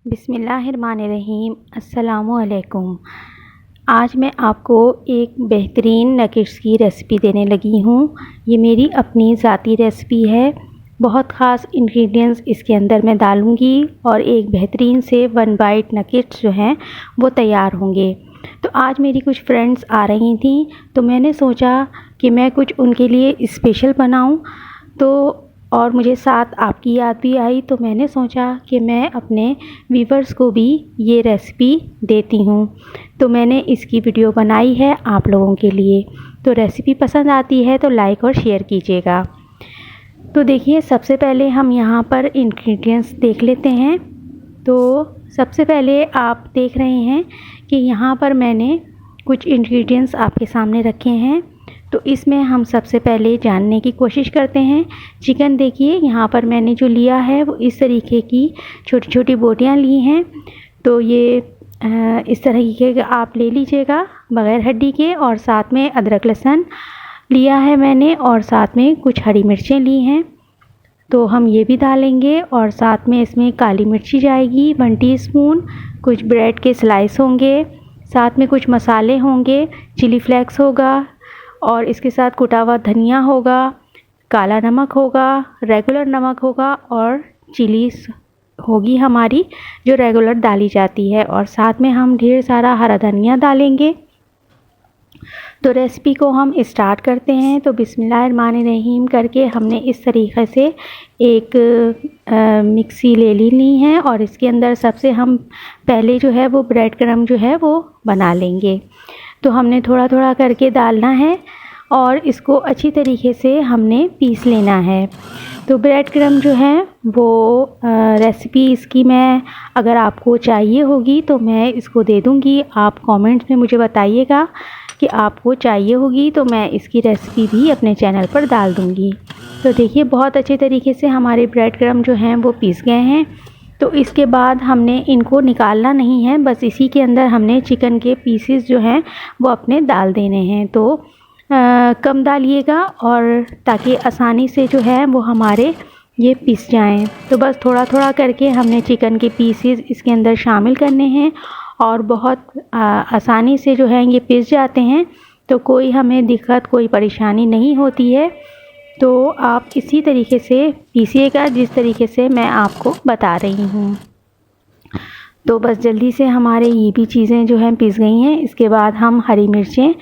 बिस्मिल्लाहिर्रहमानिर्रहीम। अस्सलामुअलैकुम। आज मैं आपको एक बेहतरीन नगेट्स की रेसिपी देने लगी हूँ। ये मेरी अपनी ज़ाती रेसिपी है। बहुत ख़ास इंग्रेडिएंट्स इसके अंदर मैं डालूँगी और एक बेहतरीन से 1 बाइट नगेट्स जो हैं वो तैयार होंगे। तो आज मेरी कुछ फ्रेंड्स आ रही थी, तो मैंने सोचा कि मैं कुछ उनके लिए स्पेशल बनाऊँ। तो और मुझे साथ आपकी याद भी आई, तो मैंने सोचा कि मैं अपने व्यूवर्स को भी ये रेसिपी देती हूँ। तो मैंने इसकी वीडियो बनाई है आप लोगों के लिए। तो रेसिपी पसंद आती है तो लाइक और शेयर कीजिएगा। तो देखिए, सबसे पहले हम यहाँ पर इंग्रेडिएंट्स देख लेते हैं। तो सबसे पहले आप देख रहे हैं कि यहाँ पर मैंने कुछ इंग्रेडिएंट्स आपके सामने रखे हैं। तो इसमें हम सबसे पहले जानने की कोशिश करते हैं। चिकन देखिए, यहाँ पर मैंने जो लिया है वो इस तरीके की छोटी छोटी बोटियाँ ली हैं। तो ये इस तरीके का आप ले लीजिएगा बग़ैर हड्डी के। और साथ में अदरक लहसुन लिया है मैंने, और साथ में कुछ हरी मिर्चें ली हैं, तो हम ये भी डालेंगे। और साथ में इसमें काली मिर्ची जाएगी 1 टीस्पून, कुछ ब्रेड के स्लाइस होंगे, साथ में कुछ मसाले होंगे, चिली फ्लेक्स होगा, और इसके साथ कुटा हुआ धनिया होगा, काला नमक होगा, रेगुलर नमक होगा, और चिलीस होगी हमारी जो रेगुलर डाली जाती है। और साथ में हम ढेर सारा हरा धनिया डालेंगे। तो रेसिपी को हम स्टार्ट करते हैं। तो बिस्मिल्लाहिर्रहमानिर्रहीम करके हमने इस तरीक़े से एक मिक्सी ले ली है, और इसके अंदर सबसे हम पहले जो है वो ब्रेड क्रम्ब जो है वो बना लेंगे। तो हमने थोड़ा थोड़ा करके डालना है और इसको अच्छी तरीके से हमने पीस लेना है। तो ब्रेड क्रम्ब जो है वो रेसिपी इसकी मैं अगर आपको चाहिए होगी तो मैं इसको दे दूँगी। आप कमेंट्स में मुझे बताइएगा कि आपको चाहिए होगी, तो मैं इसकी रेसिपी भी अपने चैनल पर डाल दूँगी। तो देखिए, बहुत अच्छे तरीके से हमारे ब्रेड क्रम्ब जो हैं वो पीस गए हैं। तो इसके बाद हमने इनको निकालना नहीं है, बस इसी के अंदर हमने चिकन के पीसेस जो हैं वो अपने डाल देने हैं। तो कम डालिएगा, और ताकि आसानी से जो है वो हमारे ये पिस जाएं। तो बस थोड़ा थोड़ा करके हमने चिकन के पीसेस इसके अंदर शामिल करने हैं, और बहुत आसानी से जो है ये पिस जाते हैं। तो कोई हमें दिक्कत, कोई परेशानी नहीं होती है। तो आप इसी तरीके से पीसिएगा जिस तरीके से मैं आपको बता रही हूँ। तो बस जल्दी से हमारे ये भी चीज़ें जो हैं पिस गई हैं। इसके बाद हम हरी मिर्चें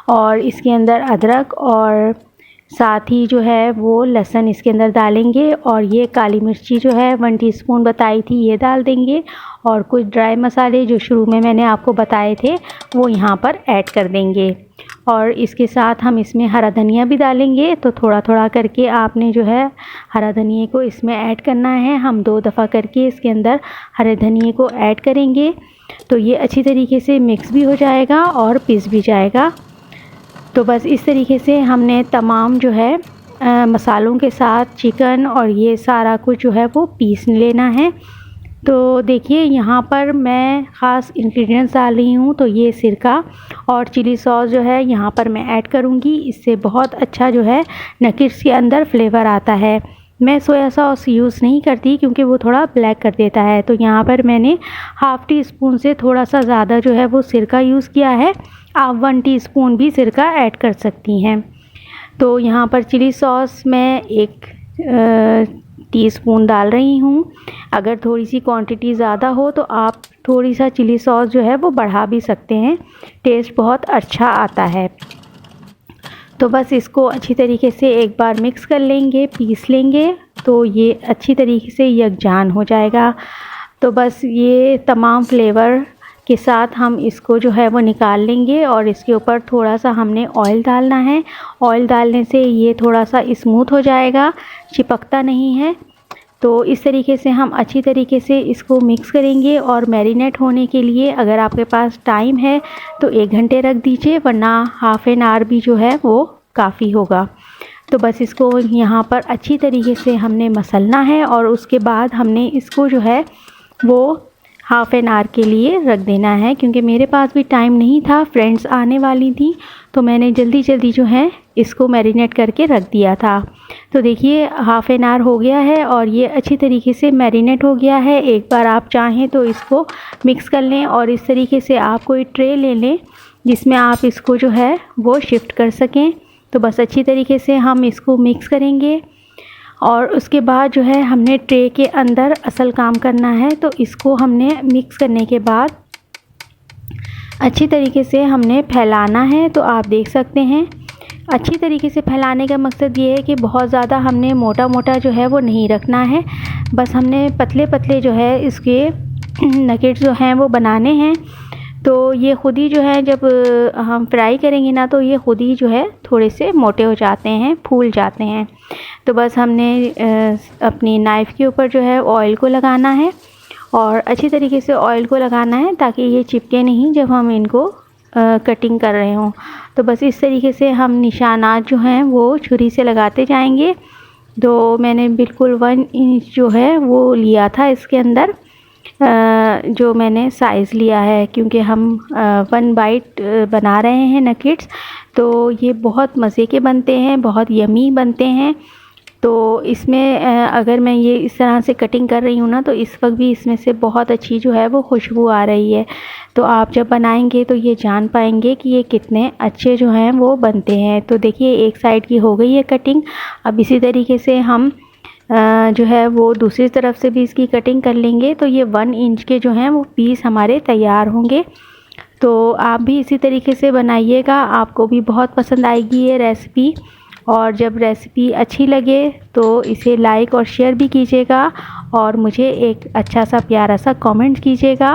और इसके अंदर अदरक और साथ ही जो है वो लहसुन इसके अंदर डालेंगे, और ये काली मिर्ची जो है 1 टीस्पून बताई थी ये डाल देंगे, और कुछ ड्राई मसाले जो शुरू में मैंने आपको बताए थे वो यहाँ पर ऐड कर देंगे। और इसके साथ हम इसमें हरा धनिया भी डालेंगे। तो थोड़ा थोड़ा करके आपने जो है हरा धनिया को इसमें ऐड करना है। हम 2 दफ़ा करके इसके अंदर हरे धनिए को ऐड करेंगे, तो ये अच्छी तरीके से मिक्स भी हो जाएगा और पिस भी जाएगा। तो बस इस तरीके से हमने तमाम जो है मसालों के साथ चिकन और ये सारा कुछ जो है वो पीस लेना है। तो देखिए, यहाँ पर मैं ख़ास इंग्रेडिएंट्स डाल रही हूँ। तो ये सिरका और चिली सॉस जो है यहाँ पर मैं ऐड करूँगी। इससे बहुत अच्छा जो है नगेट्स के अंदर फ्लेवर आता है। मैं सोया सॉस यूज़ नहीं करती क्योंकि वो थोड़ा ब्लैक कर देता है। तो यहाँ पर मैंने ½ टीस्पून से थोड़ा सा ज़्यादा जो है वो सिरका यूज़ किया है। आप 1 टीस्पून भी सिरका ऐड कर सकती हैं। तो यहाँ पर चिली सॉस मैं 1 टीस्पून डाल रही हूँ। अगर थोड़ी सी क्वांटिटी ज़्यादा हो तो आप थोड़ी सा चिली सॉस जो है वो बढ़ा भी सकते हैं, टेस्ट बहुत अच्छा आता है। तो बस इसको अच्छी तरीके से एक बार मिक्स कर लेंगे, पीस लेंगे, तो ये अच्छी तरीके से यकजान हो जाएगा। तो बस ये तमाम फ्लेवर के साथ हम इसको जो है वो निकाल लेंगे, और इसके ऊपर थोड़ा सा हमने ऑयल डालना है। ऑयल डालने से ये थोड़ा सा स्मूथ हो जाएगा, चिपकता नहीं है। तो इस तरीके से हम अच्छी तरीके से इसको मिक्स करेंगे। और मैरिनेट होने के लिए अगर आपके पास टाइम है तो 1 घंटे रख दीजिए, वरना ½ एन आवर भी जो है वो काफ़ी होगा। तो बस इसको यहाँ पर अच्छी तरीके से हमने मसलना है, और उसके बाद हमने इसको जो है वो हाफ़ एन आवर के लिए रख देना है, क्योंकि मेरे पास भी टाइम नहीं था, फ्रेंड्स आने वाली थी, तो मैंने जल्दी जल्दी जो है इसको मैरिनेट करके रख दिया था। तो देखिए हाफ़ एन आवर हो गया है और ये अच्छी तरीके से मैरिनेट हो गया है। एक बार आप चाहें तो इसको मिक्स कर लें और इस तरीके से आप कोई ट्रे ले लें जिसमें आप इसको जो है वो शिफ्ट कर सकें। तो बस अच्छी तरीके से हम इसको मिक्स करेंगे और उसके बाद जो है हमने ट्रे के अंदर असल काम करना है। तो इसको हमने मिक्स करने के बाद अच्छी तरीके से हमने फैलाना है। तो आप देख सकते हैं अच्छी तरीके से फैलाने का मकसद ये है कि बहुत ज़्यादा हमने मोटा मोटा जो है वो नहीं रखना है, बस हमने पतले पतले जो है इसके नगेट्स जो हैं वो बनाने हैं। तो ये ख़ुद ही जो है जब हम फ्राई करेंगे ना तो ये ख़ुद ही जो है थोड़े से मोटे हो जाते हैं, फूल जाते हैं। तो बस हमने अपनी नाइफ़ के ऊपर जो है ऑयल को लगाना है और अच्छी तरीके से ऑयल को लगाना है ताकि ये चिपके नहीं जब हम इनको कटिंग कर रहे हों। तो बस इस तरीके से हम निशानात जो हैं वो छुरी से लगाते जाएंगे। तो मैंने बिल्कुल 1 इंच जो है वो लिया था इसके अंदर, जो मैंने साइज़ लिया है, क्योंकि हम 1 बाइट बना रहे हैं नगेट्स। तो ये बहुत मज़े के बनते हैं, बहुत यमी बनते हैं। तो इसमें अगर मैं ये इस तरह से कटिंग कर रही हूँ ना तो इस वक्त भी इसमें से बहुत अच्छी जो है वो खुशबू आ रही है। तो आप जब बनाएंगे तो ये जान पाएंगे कि ये कितने अच्छे जो हैं वो बनते हैं। तो देखिए एक साइड की हो गई है कटिंग। अब इसी तरीके से हम जो है वो दूसरी तरफ से भी इसकी कटिंग कर लेंगे। तो ये 1 इंच के जो हैं वो पीस हमारे तैयार होंगे। तो आप भी इसी तरीके से बनाइएगा, आपको भी बहुत पसंद आएगी ये रेसिपी। और जब रेसिपी अच्छी लगे तो इसे लाइक और शेयर भी कीजिएगा और मुझे एक अच्छा सा प्यारा सा कमेंट कीजिएगा।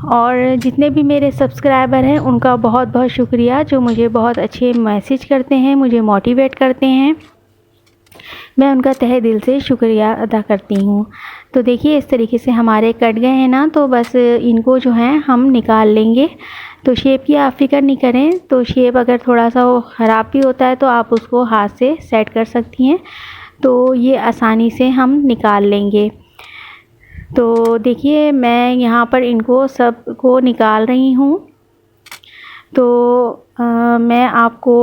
और जितने भी मेरे सब्सक्राइबर हैं उनका बहुत बहुत शुक्रिया, जो मुझे बहुत अच्छे मैसेज करते हैं, मुझे मोटिवेट करते हैं। मैं उनका तहे दिल से शुक्रिया अदा करती हूँ। तो देखिए इस तरीके से हमारे कट गए हैं ना, तो बस इनको जो है हम निकाल लेंगे। तो शेप की आप फ़िक्र नहीं करें, तो शेप अगर थोड़ा सा ख़राब भी होता है तो आप उसको हाथ से सेट कर सकती हैं। तो ये आसानी से हम निकाल लेंगे। तो देखिए मैं यहाँ पर इनको सब को निकाल रही हूँ। तो मैं आपको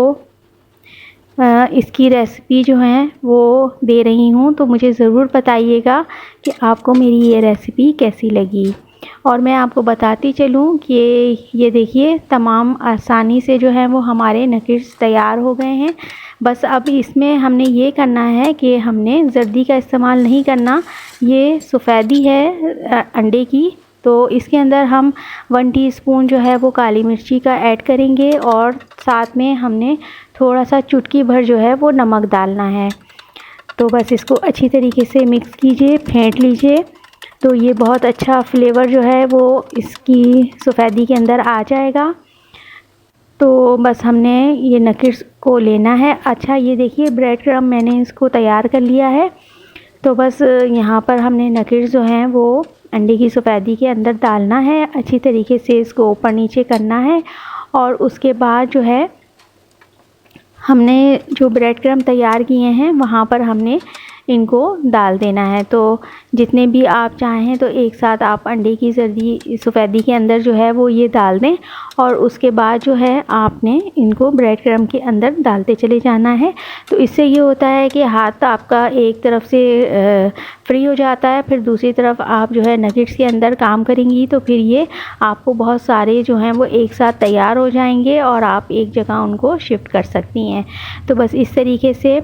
इसकी रेसिपी जो है वो दे रही हूँ, तो मुझे ज़रूर बताइएगा कि आपको मेरी ये रेसिपी कैसी लगी। और मैं आपको बताती चलूँ कि ये देखिए तमाम आसानी से जो है वो हमारे नगेट्स तैयार हो गए हैं। बस अब इसमें हमने ये करना है कि हमने जर्दी का इस्तेमाल नहीं करना, ये सफ़ेदी है अंडे की। तो इसके अंदर हम 1 टीस्पून जो है वो काली मिर्ची का ऐड करेंगे और साथ में हमने थोड़ा सा चुटकी भर जो है वो नमक डालना है। तो बस इसको अच्छी तरीके से मिक्स कीजिए, फेंट लीजिए। तो ये बहुत अच्छा फ्लेवर जो है वो इसकी सफ़ेदी के अंदर आ जाएगा। तो बस हमने ये नगेट्स को लेना है। अच्छा ये देखिए ब्रेड क्रम्ब मैंने इसको तैयार कर लिया है। तो बस यहाँ पर हमने नगेट्स जो हैं वो अंडे की सफ़ेदी के अंदर डालना है, अच्छी तरीके से इसको ऊपर नीचे करना है। और उसके बाद जो है हमने जो ब्रेड क्रम्ब तैयार किए हैं वहाँ पर हमने इनको डाल देना है। तो जितने भी आप चाहें तो एक साथ आप अंडे की जर्दी सफ़ेदी के अंदर जो है वो ये डाल दें और उसके बाद जो है आपने इनको ब्रेड क्रम्ब के अंदर डालते चले जाना है। तो इससे ये होता है कि हाथ आपका एक तरफ से फ्री हो जाता है, फिर दूसरी तरफ आप जो है नगेट्स के अंदर काम करेंगी तो फिर ये आपको बहुत सारे जो हैं वो एक साथ तैयार हो जाएंगे और आप एक जगह उनको शिफ्ट कर सकती हैं। तो बस इस तरीके से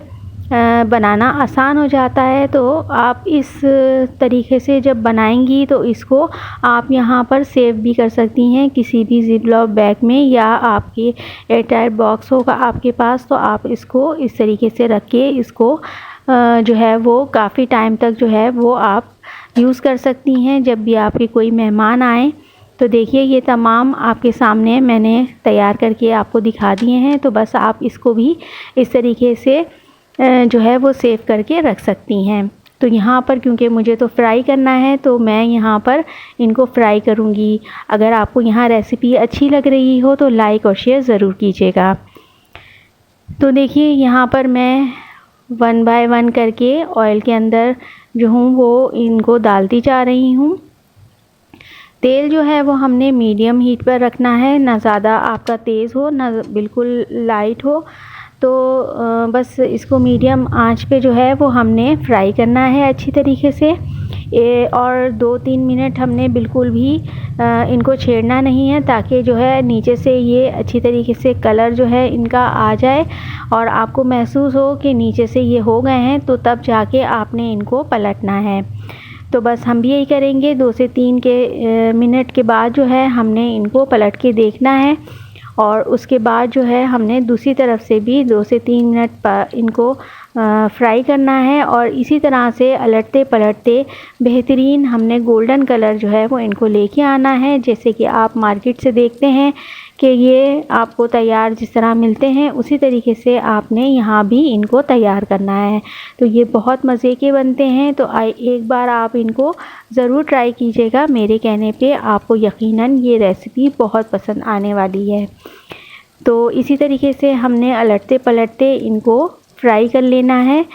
बनाना आसान हो जाता है। तो आप इस तरीके से जब बनाएंगी तो इसको आप यहाँ पर सेव भी कर सकती हैं किसी भी ज़िप-लॉक बैग में, या आपके एयरटाइट बॉक्स होगा आपके पास तो आप इसको इस तरीके से रख के इसको जो है वो काफ़ी टाइम तक जो है वो आप यूज़ कर सकती हैं जब भी आपके कोई मेहमान आए। तो देखिए ये तमाम आपके सामने मैंने तैयार करके आपको दिखा दिए हैं। तो बस आप इसको भी इस तरीके से जो है वो सेव करके रख सकती हैं। तो यहाँ पर क्योंकि मुझे तो फ्राई करना है तो मैं यहाँ पर इनको फ्राई करूँगी। अगर आपको यहाँ रेसिपी अच्छी लग रही हो तो लाइक और शेयर ज़रूर कीजिएगा। तो देखिए यहाँ पर मैं 1 बाय 1 करके ऑयल के अंदर जो हूँ वो इनको डालती जा रही हूँ। तेल जो है वो हमने मीडियम हीट पर रखना है, ना ज़्यादा आपका तेज़ हो ना बिल्कुल लाइट हो। तो बस इसको मीडियम आंच पे जो है वो हमने फ्राई करना है अच्छी तरीके से। और 2-3 मिनट हमने बिल्कुल भी इनको छेड़ना नहीं है, ताकि जो है नीचे से ये अच्छी तरीके से कलर जो है इनका आ जाए और आपको महसूस हो कि नीचे से ये हो गए हैं, तो तब जाके आपने इनको पलटना है। तो बस हम भी यही करेंगे। 2 से 3 मिनट के बाद जो है हमने इनको पलट के देखना है और उसके बाद जो है हमने दूसरी तरफ से भी 2 से 3 मिनट इनको फ्राई करना है और इसी तरह से अलटते पलटते बेहतरीन हमने गोल्डन कलर जो है वो इनको लेके आना है। जैसे कि आप मार्केट से देखते हैं कि ये आपको तैयार जिस तरह मिलते हैं, उसी तरीके से आपने यहाँ भी इनको तैयार करना है। तो ये बहुत मज़े के बनते हैं। तो एक बार आप इनको ज़रूर ट्राई कीजिएगा, मेरे कहने पे आपको यकीनन ये रेसिपी बहुत पसंद आने वाली है। तो इसी तरीके से हमने अलटते पलटते इनको फ्राई कर लेना है।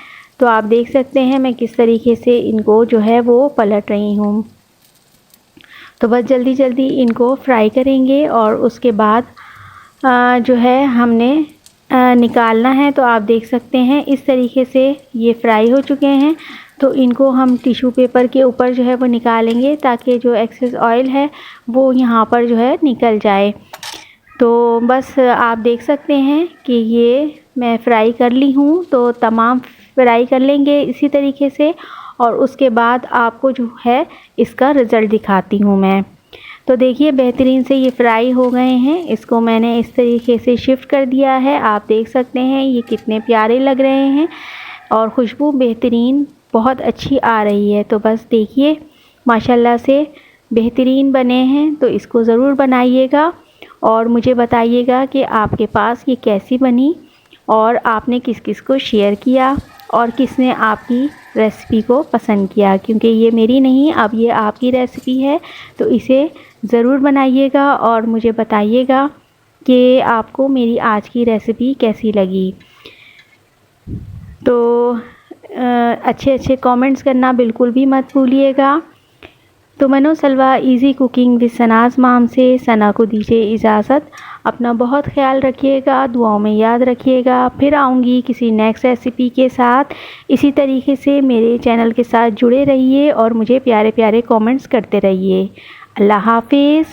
तो आप देख सकते हैं मैं किस तरीके से इनको जो है वो पलट रही हूँ। तो बस जल्दी जल्दी इनको फ्राई करेंगे और उसके बाद जो है हमने निकालना है। तो आप देख सकते हैं इस तरीके से ये फ्राई हो चुके हैं। तो इनको हम टिश्यू पेपर के ऊपर जो है वो निकालेंगे, ताकि जो एक्सेस ऑयल है वो यहाँ पर जो है निकल जाए। तो बस आप देख सकते हैं कि ये मैं फ्राई कर ली हूँ। तो तमाम फ्राई कर लेंगे इसी तरीके से और उसके बाद आपको जो है इसका रिज़ल्ट दिखाती हूँ मैं। तो देखिए बेहतरीन से ये फ्राई हो गए हैं। इसको मैंने इस तरीके से शिफ्ट कर दिया है। आप देख सकते हैं ये कितने प्यारे लग रहे हैं और खुशबू बेहतरीन बहुत अच्छी आ रही है। तो बस देखिए माशाल्लाह से बेहतरीन बने हैं। तो इसको ज़रूर बनाइएगा और मुझे बताइएगा कि आपके पास ये कैसी बनी और आपने किस किस को शेयर किया और किसने आपकी रेसिपी को पसंद किया, क्योंकि ये मेरी नहीं, अब ये आपकी रेसिपी है। तो इसे ज़रूर बनाइएगा और मुझे बताइएगा कि आपको मेरी आज की रेसिपी कैसी लगी। तो अच्छे अच्छे कमेंट्स करना बिल्कुल भी मत भूलिएगा। तो मनो सलवा इजी कुकिंग विद सनाज़ माम से सना को दीजिए इजाज़त। अपना बहुत ख्याल रखिएगा, दुआओं में याद रखिएगा। फिर आऊँगी किसी नेक्स्ट रेसिपी के साथ। इसी तरीके से मेरे चैनल के साथ जुड़े रहिए और मुझे प्यारे प्यारे कमेंट्स करते रहिए। अल्लाह हाफिज़।